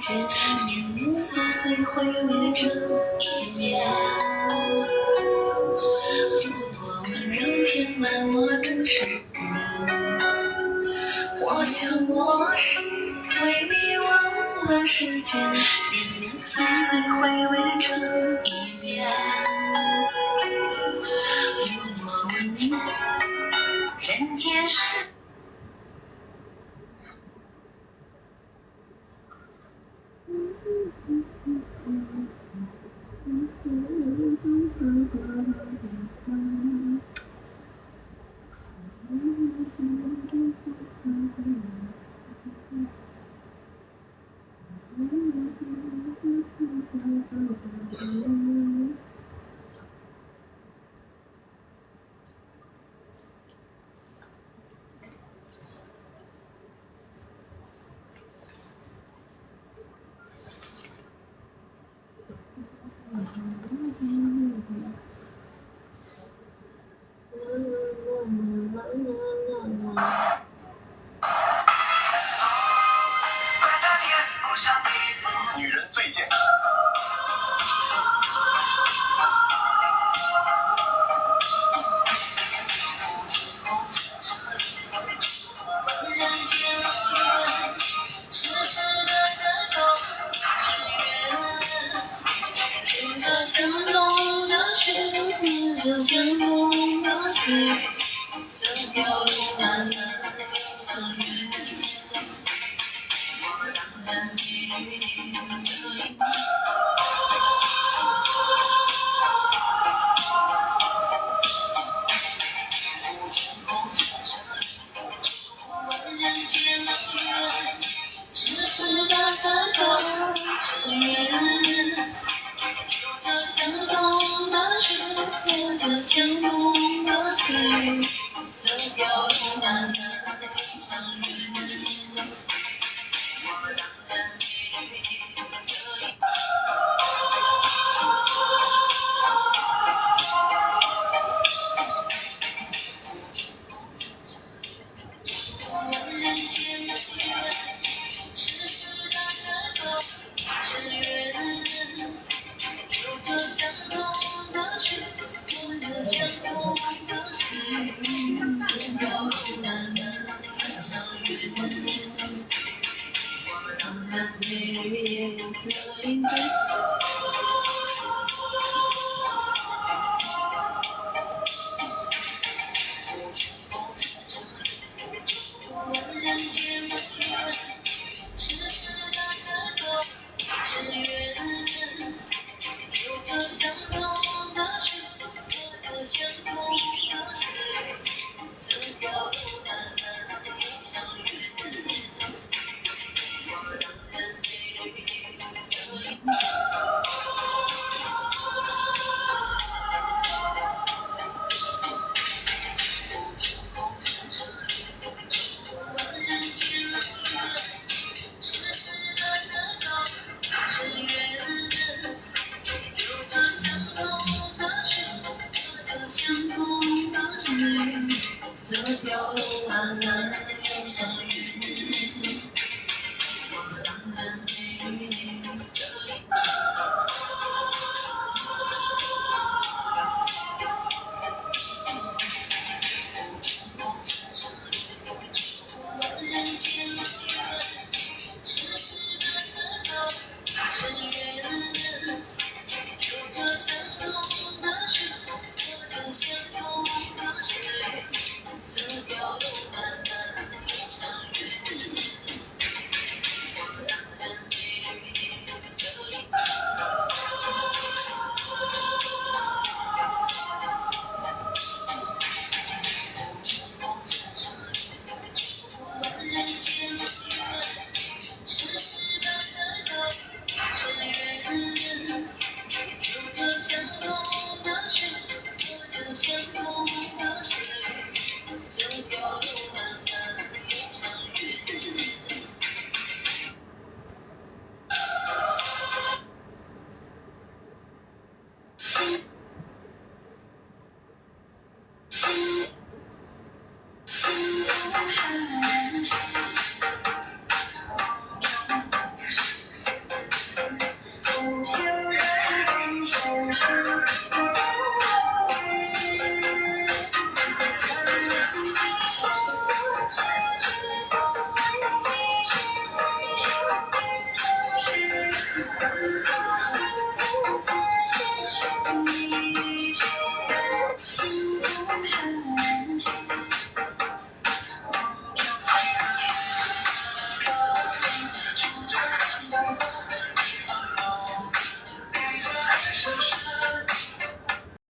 间，年年岁岁回味这一面。如果温柔填满我的指我想我是为你忘了时间，年年岁岁回味这一面。如果问你人间事。女人最贱。就像梦的水，这条路漫漫又长远。我当然给予你这一半。问人间的缘，世事的感动是缘。有着相同的血，有着相同的水，这条路漫漫又长远。我当然给予你这一半。问人间的缘，世事的感动是缘。有着相同的血，有着相同的水，这条路漫漫又长远。我当然给予你这一半。问人间的缘，世事的感动是缘。有着相同的血，有着相同的水，这条路漫漫又长远。我当然给予你这一半。问人间的缘，世事的感动是缘。有着相同的血，有着相同的水，这条路漫漫又长远。我当然给予你这一半。问人间的缘，世事的感动是缘。有着相同的血，有着相同的水，这条路漫漫又长远。我当然给予你这一半。问人间的缘，世事的感动是缘。有着相同的血，有着相同的水，这条路漫漫又长远。是